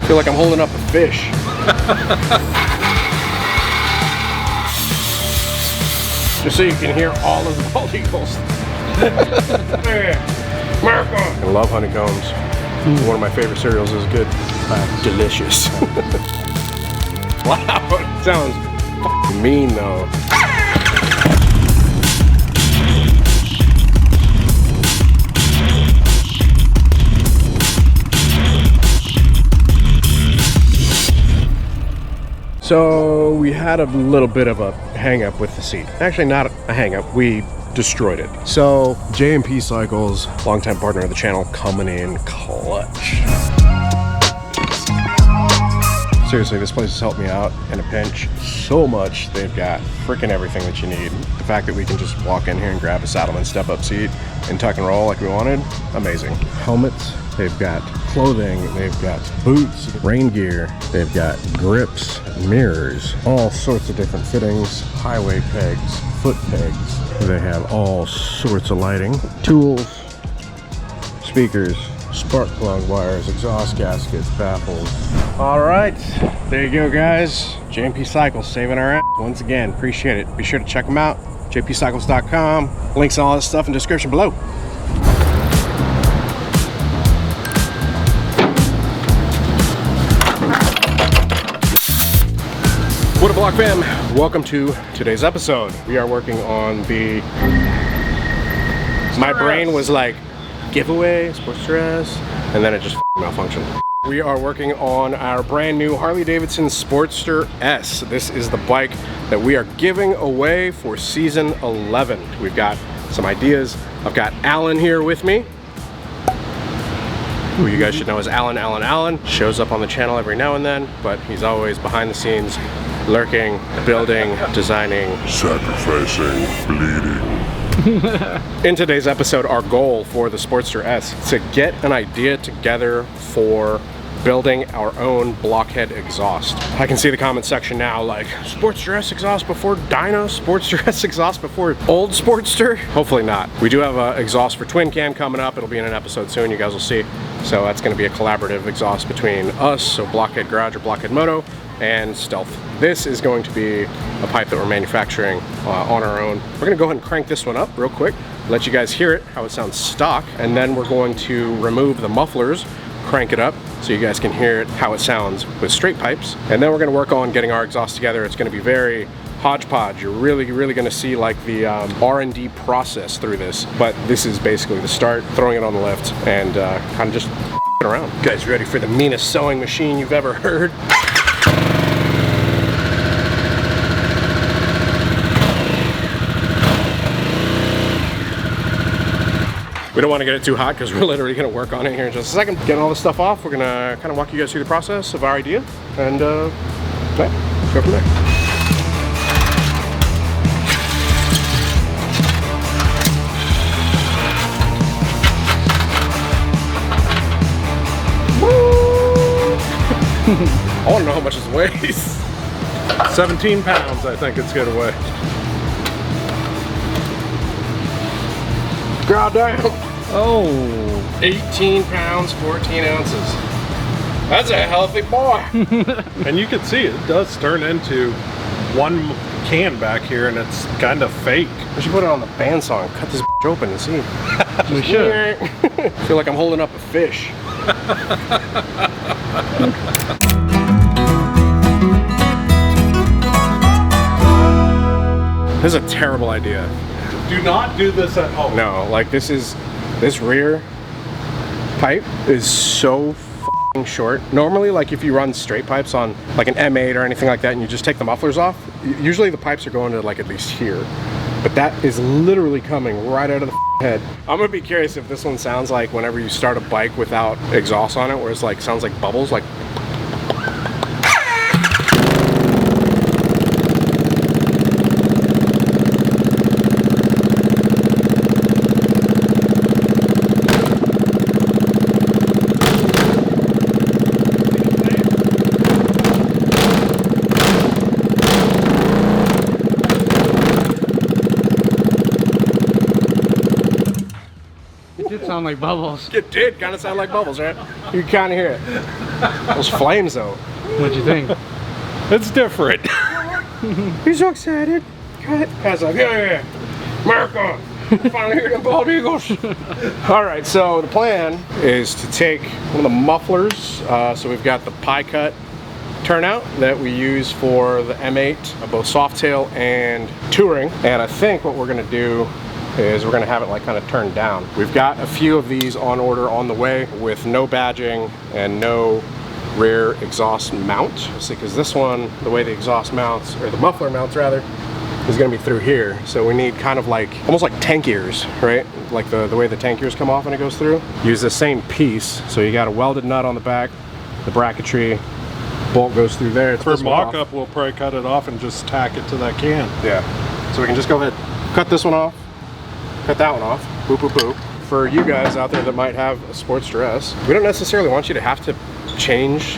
feel like I'm holding up a fish. Just so you can hear all of the bald eagles. I love honeycombs. One of my favorite cereals is good. Delicious. Wow, it sounds f***ing mean though. So we had a little bit of a hang up with the seat. Actually, not a hang up, we destroyed it. So J&P Cycles, longtime partner of the channel, coming in clutch. Seriously, this place has helped me out in a pinch so much. They've got freaking everything that you need. The fact that we can just walk in here and grab a Saddleman step-up seat and tuck and roll like we wanted, amazing. Helmets, they've got clothing, they've got boots, rain gear, they've got grips, mirrors, all sorts of different fittings, highway pegs, foot pegs. They have all sorts of lighting, tools, speakers, spark plug wires, exhaust gaskets, baffles. All right, there you go, guys. J&P Cycles saving our ass once again. Appreciate it. Be sure to check them out. jpcycles.com. Links and all this stuff in the description below. What up, Block fam? Welcome to today's episode. We are working on the... My brain was like, giveaway, Sportster S, and then it just malfunctioned. We are working on our brand new Harley-Davidson Sportster S. This is the bike that we are giving away for season 11. We've got some ideas. I've got Alan here with me, who you guys should know as Alan. Shows up on the channel every now and then, but he's always behind the scenes, lurking, building, designing, sacrificing, bleeding. In today's episode, our goal for the Sportster S is to get an idea together for building our own Blockhead exhaust. I can see the comment section now like, Sportster S exhaust before Dyno? Sportster S exhaust before old Sportster? Hopefully not. We do have an exhaust for twin cam coming up. It'll be in an episode soon, you guys will see. So that's going to be a collaborative exhaust between us, so Blockhead Garage or Blockhead Moto, and Stealth. This is going to be a pipe that we're manufacturing on our own. We're gonna go ahead and crank this one up real quick, let you guys hear it, how it sounds stock, and then we're going to remove the mufflers, crank it up, so you guys can hear it, how it sounds with straight pipes. And then we're gonna work on getting our exhaust together. It's gonna be very hodgepodge. You're really gonna see like the R&D process through this, but this is basically the start, throwing it on the lift, and kind of just around. You guys ready for the meanest sewing machine you've ever heard? We don't want to get it too hot because we're literally going to work on it here in just a second. Getting all this stuff off, we're going to kind of walk you guys through the process of our idea, and yeah, let's go from there. I want to know how much this weighs. 17 pounds, I think it's going to weigh. God damn. Oh. 18 pounds, 14 ounces. That's a healthy boy. And you can see it does turn into one can back here, and it's kind of fake. We should put it on the bandsaw and cut this open and see. We should. I feel like I'm holding up a fish. This is a terrible idea. Do not do this at home. No, like this rear pipe is so f***ing short. Normally, like if you run straight pipes on like an M8 or anything like that and you just take the mufflers off, usually the pipes are going to like at least here. But that is literally coming right out of the head. I'm gonna be curious if this one sounds like whenever you start a bike without exhaust on it, where it's like sounds like bubbles, like. Sound like bubbles. It did kind of sound like bubbles, right? You can kind of hear it. Those flames though. What'd you think? It's different. He's so excited. Guy's like, yeah, America. Finally hear them bald eagles. All right, so the plan is to take one of the mufflers. So we've got the pie cut turnout that we use for the M8, both softail and touring. And I think what we're gonna do is we're gonna have it like kind of turned down. We've got a few of these on order on the way with no badging and no rear exhaust mount. Because this one, the way the exhaust mounts, or the muffler mounts rather, is gonna be through here. So we need kind of like, almost like tank ears, right? Like the way the tank ears come off when it goes through. Use the same piece. So you got a welded nut on the back, the bracketry, bolt goes through there. It's For mock-up, we'll probably cut it off and just tack it to that can. Yeah. So we can just go ahead, cut this one off, cut that one off, boop, boop, boop. For you guys out there that might have a Sportster S, we don't necessarily want you to have to change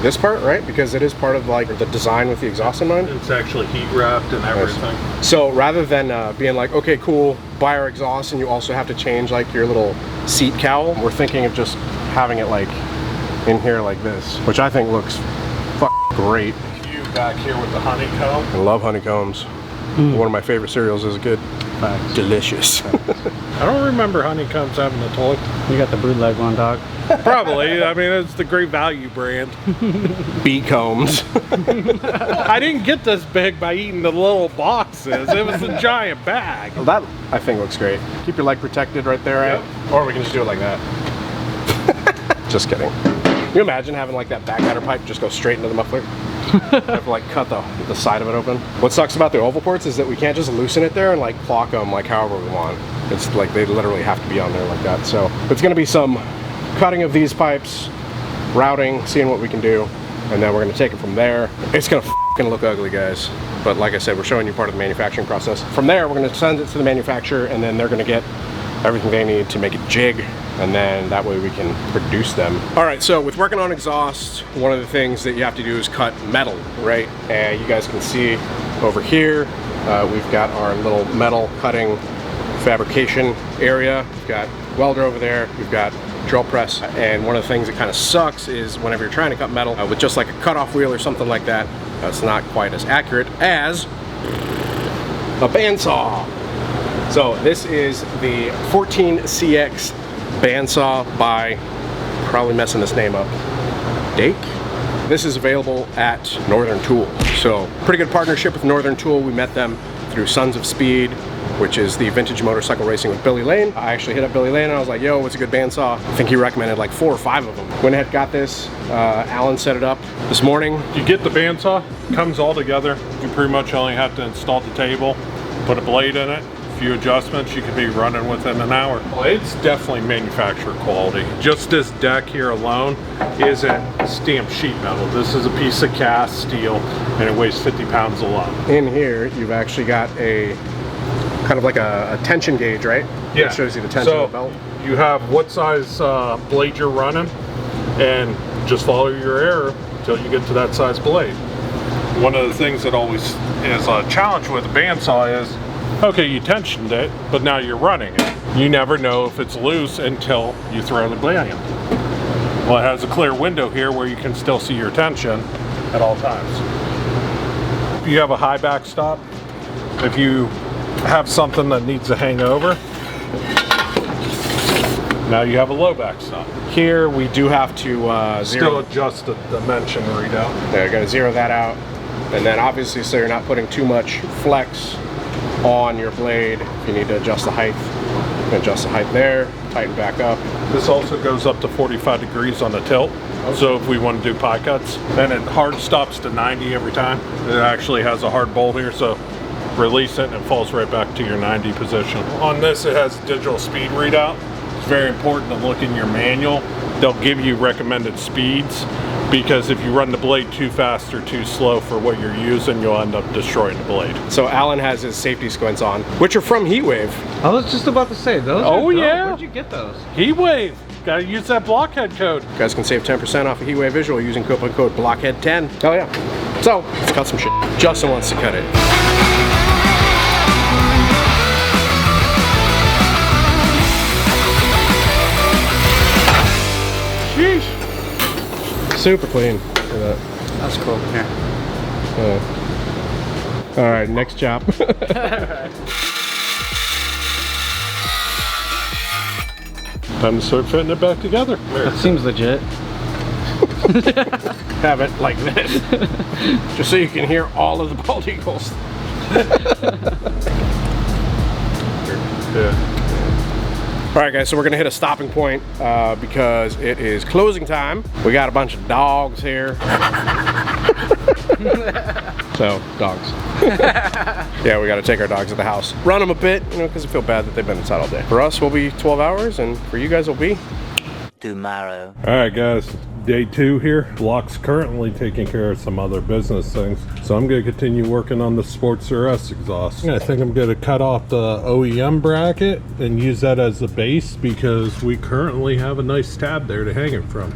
this part, right? Because it is part of like the design with the exhaust in mind. It's actually heat wrapped and everything. So rather than being like, okay, cool, buy our exhaust and you also have to change like your little seat cowl, we're thinking of just having it like in here like this, which I think looks great. You back here with the honeycomb. I love honeycombs. One of my favorite cereals is good. Delicious. I don't remember honeycombs having a toy. You got the bootleg one, dog. Probably. I mean, it's the Great Value brand. Bee combs. I didn't get this big by eating the little boxes. It was a giant bag. Well, that I think looks great. Keep your leg protected right there, right? Yep. Or we can just do it like that. Just kidding. Can you imagine having like that backlighter pipe just go straight into the muffler? Have to like cut the side of it open. What sucks about the oval ports is that we can't just loosen it there and like clock them like however we want. It's like they literally have to be on there like that. So it's gonna be some cutting of these pipes, routing, seeing what we can do, and then we're gonna take it from there. It's gonna f***ing look ugly, guys. But like I said, we're showing you part of the manufacturing process. From there, we're gonna send it to the manufacturer and then they're gonna get everything they need to make it jig, and then that way we can produce them. All right, so with working on exhaust, one of the things that you have to do is cut metal, right? And you guys can see over here, we've got our little metal cutting fabrication area. We've got welder over there, we've got drill press, and one of the things that kind of sucks is whenever you're trying to cut metal with just like a cutoff wheel or something like that, it's not quite as accurate as a bandsaw. So this is the 14CX bandsaw by, probably messing this name up, Dake? This is available at Northern Tool. So pretty good partnership with Northern Tool. We met them through Sons of Speed, which is the vintage motorcycle racing with Billy Lane. I actually hit up Billy Lane and I was like, yo, what's a good bandsaw? I think he recommended like 4 or 5 of them. Went ahead, got this. Alan set it up this morning. You get the bandsaw, comes all together. You pretty much only have to install the table, put a blade in it, few adjustments, you could be running within an hour. Well, it's definitely manufacturer quality. Just this deck here alone isn't stamped sheet metal. This is a piece of cast steel and it weighs 50 pounds alone. In here, you've actually got a kind of like a tension gauge, right? Yeah. It shows you the tension of the belt. You have what size blade you're running and just follow your air until you get to that size blade. One of the things that always is a challenge with a bandsaw is, okay, you tensioned it, but now you're running it. You never know if it's loose until you throw the blade in. Well, it has a clear window here where you can still see your tension at all times. If you have a high backstop, if you have something that needs to hang over, now you have a low backstop. Here we do have to Still adjust the dimension readout. Yeah, you gotta zero that out. And then obviously, so you're not putting too much flex on your blade. If you need to adjust the height, you can adjust the height there, tighten back up. This also goes up to 45 degrees on the tilt. So if we want to do pie cuts, then it hard stops to 90 every time. It actually has a hard bolt here, so release it and it falls right back to your 90 position. On this, it has digital speed readout. It's very important to look in your manual. They'll give you recommended speeds, because if you run the blade too fast or too slow for what you're using, you'll end up destroying the blade. So Alan has his safety squints on, which are from Heatwave. I was just about to say, those are dope. Yeah. Where'd you get those? Heatwave. Gotta use that Blockhead code. You guys can save 10% off of Heatwave Visual using coupon code Blockhead10. Oh yeah. So, let's cut some shit. Justin wants to cut it. Sheesh. Super clean. Look at that. That's cool. Here. All right, next job. Time to start fitting it back together. That seems legit. Have it like this, just so you can hear all of the bald eagles. Yeah. All right, guys, so we're gonna hit a stopping point because it is closing time. We got a bunch of dogs here. So, dogs. Yeah, we gotta take our dogs to the house. Run them a bit, you know, because I feel bad that they've been inside all day. For us, we'll be 12 hours, and for you guys, will be tomorrow. All right, guys, day 2 here. Block's currently taking care of some other business things, so I'm going to continue working on the Sportster S exhaust. I think I'm going to cut off the OEM bracket and use that as the base because we currently have a nice tab there to hang it from.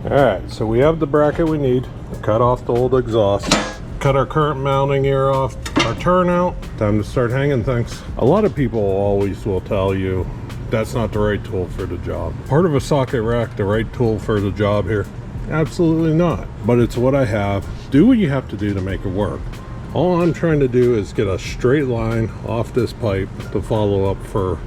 All right, so we have the bracket we need. Cut off the old exhaust. Cut our current mounting gear off. Our turnout. Time to start hanging things. A lot of people always will tell you that's not the right tool for the job. Part of a socket rack, the right tool for the job here? Absolutely not. But it's what I have. Do what you have to do to make it work. All I'm trying to do is get a straight line off this pipe to follow up for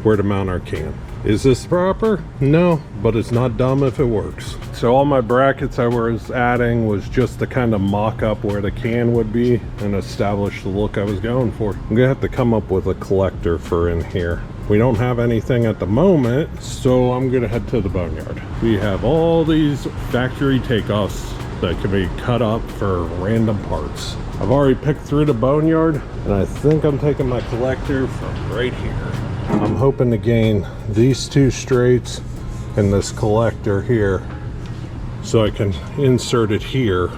where to mount our can. Is this proper? No, but it's not dumb if it works. So all my brackets I was adding was just to kind of mock up where the can would be and establish the look I was going for. I'm gonna have to come up with a collector for in here. We don't have anything at the moment, so I'm gonna head to the boneyard. We have all these factory takeoffs that can be cut up for random parts. I've already picked through the boneyard, and I think I'm taking my collector from right here. I'm hoping to gain these 2 straights and this collector here so I can insert it here.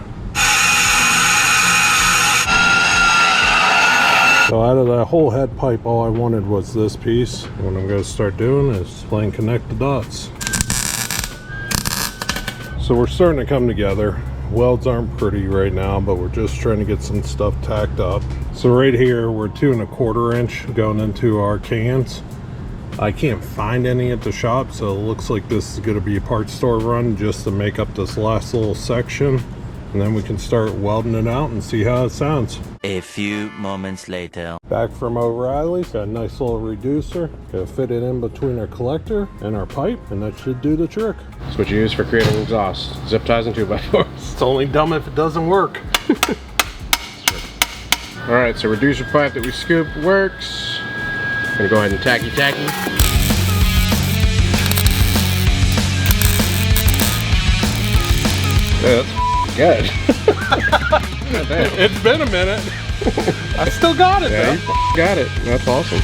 So out of that whole head pipe, all I wanted was this piece. What I'm going to start doing is playing connect the dots. So we're starting to come together. Welds aren't pretty right now, but we're just trying to get some stuff tacked up. So right here, we're 2 1/4 inch going into our cans. I can't find any at the shop, so it looks like this is going to be a parts store run just to make up this last little section. And then we can start welding it out and see how it sounds. A few moments later. Back from O'Reilly's, got a nice little reducer. Gonna fit it in between our collector and our pipe, and that should do the trick. That's what you use for creating exhaust. Zip ties and 2x4s. It's only dumb if it doesn't work. All right, so reducer pipe that we scooped works. Gonna go ahead and tacky. Yeah, that's good. It's been a minute. I still got it, Yeah, though. you got it. That's awesome.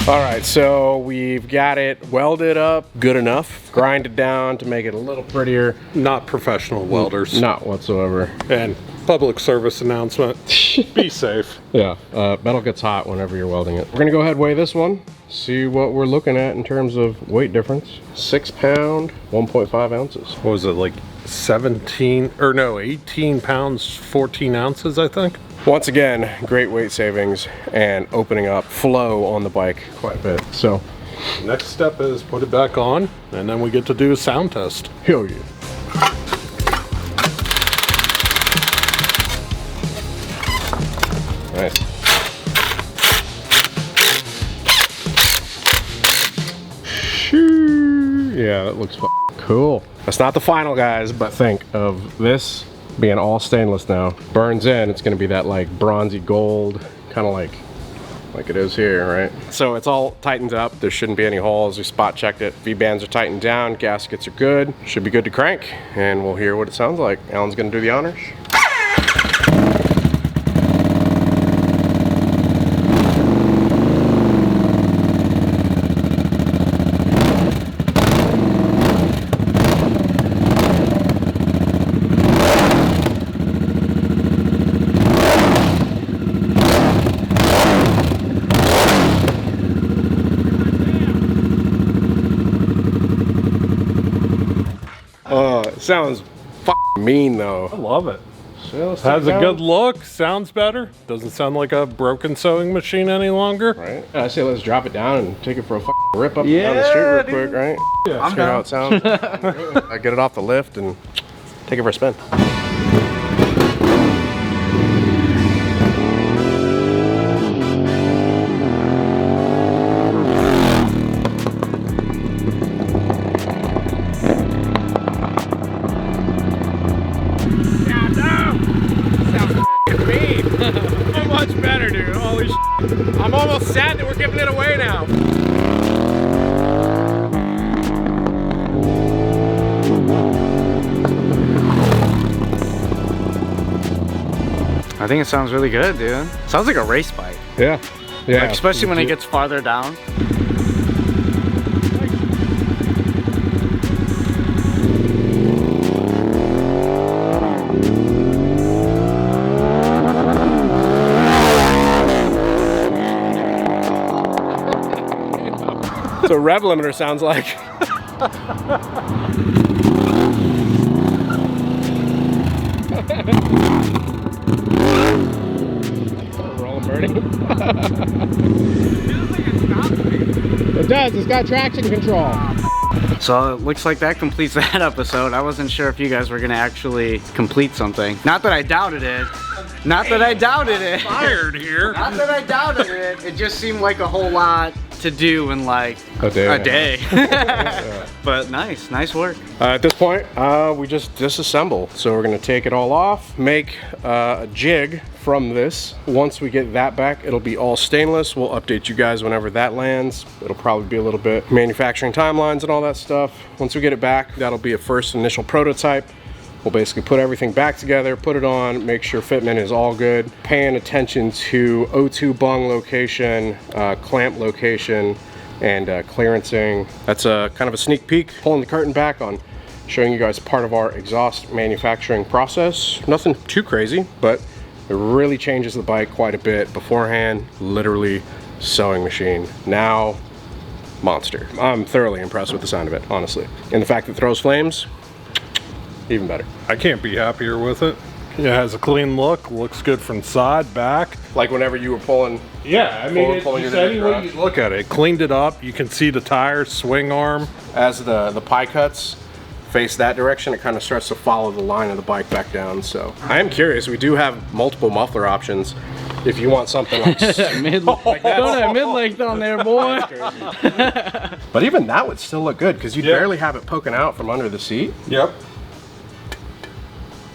All right, so we've got it welded up good enough, grinded down to make it a little prettier. Not professional welders. Not whatsoever. And public service announcement, be safe. Yeah, metal gets hot whenever you're welding it. We're gonna go ahead and weigh this one, see what we're looking at in terms of weight difference. 6 pound, 1.5 ounces. What was it, like 18 pounds, 14 ounces, I think? Once again, great weight savings and opening up flow on the bike quite a bit. So, Next step is put it back on, and then we get to do a sound test. hell yeah. Nice. Shoo. Yeah, that looks cool. That's not the final, guys, but think of this being all stainless now. Burns in, it's gonna be that like bronzy gold, kind of like it is here, right? So it's all tightened up. There shouldn't be any holes. We spot checked it. V-bands are tightened down, gaskets are good. Should be good to crank, and we'll hear what it sounds like. Alan's gonna do the honors. It sounds f***ing mean though. I love it. So let's Has take it a down. good look, sounds better. Doesn't sound like a broken sewing machine any longer. Right. I say let's drop it down and take it for a f***ing rip up and down the street real quick, right? Yeah. Let's hear how it sounds. I get it off the lift and take it for a spin. Much better, dude. Holy shit. I'm almost sad that we're giving it away now. I think it sounds really good, dude. Sounds like a race bike. Yeah. Yeah. Like, especially when it gets farther down. So rev limiter sounds like. Rolling birdie. It does, it's got traction control. So it looks like that completes that episode. I wasn't sure if you guys were gonna actually complete something. Not that I doubted it. Not that I doubted it. Fired here. Not that I doubted it. It just seemed like a whole lot to do in like A day. But nice work. At this point, we just disassemble. So we're gonna take it all off, make a jig from this. Once we get that back, it'll be all stainless. We'll update you guys whenever that lands. It'll probably be a little bit manufacturing timelines and all that stuff. Once we get it back, that'll be a first initial prototype. We'll basically put everything back together, put it on, make sure fitment is all good, paying attention to O2 bung location, clamp location, and clearancing. That's a kind of a sneak peek, pulling the curtain back on showing you guys part of our exhaust manufacturing process. Nothing too crazy, but it really changes the bike quite a bit. Beforehand, literally sewing machine. Now, monster. I'm thoroughly impressed with the sound of it, honestly. And the fact that it throws flames, even better. I can't be happier with it. It has a clean look, looks good from side, back. Like whenever you were pulling. Yeah, I mean, pulling it's it in any the way garage. you look at it. Cleaned it up. You can see the tires, swing arm. As the pie cuts face that direction, it kind of starts to follow the line of the bike back down. So I am curious. We do have multiple muffler options. If you want something like Don't have mid-length on there, boy. but even that would still look good because you barely have it poking out from under the seat. Yep.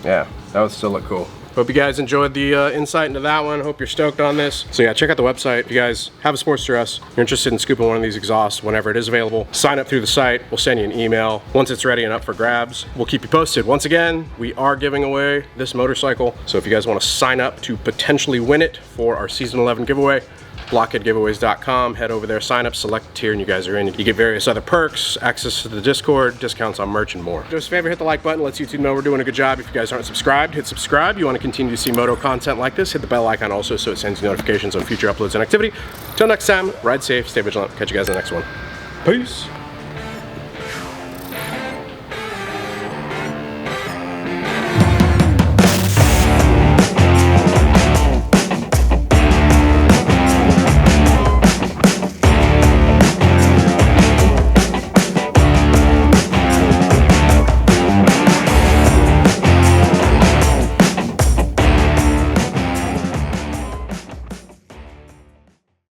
Yeah, that would still look cool. Hope you guys enjoyed the insight into that one. Hope you're stoked on this. So yeah, check out the website. If you guys have a Sportster S, you're interested in scooping one of these exhausts whenever it is available, sign up through the site. We'll send you an email once it's ready and up for grabs. We'll keep you posted. Once again, we are giving away this motorcycle. So if you guys want to sign up to potentially win it for our season 11 giveaway, blockheadgiveaways.com, head over there, sign up, select a tier, and you guys are in. You get various other perks, access to the Discord, discounts on merch, and more. Do us a favor, hit the like button, lets YouTube know we're doing a good job. If you guys aren't subscribed, hit subscribe. You want to continue to see Moto content like this, hit the bell icon also so it sends you notifications on future uploads and activity. Till next time, ride safe, stay vigilant. Catch you guys in the next one. Peace.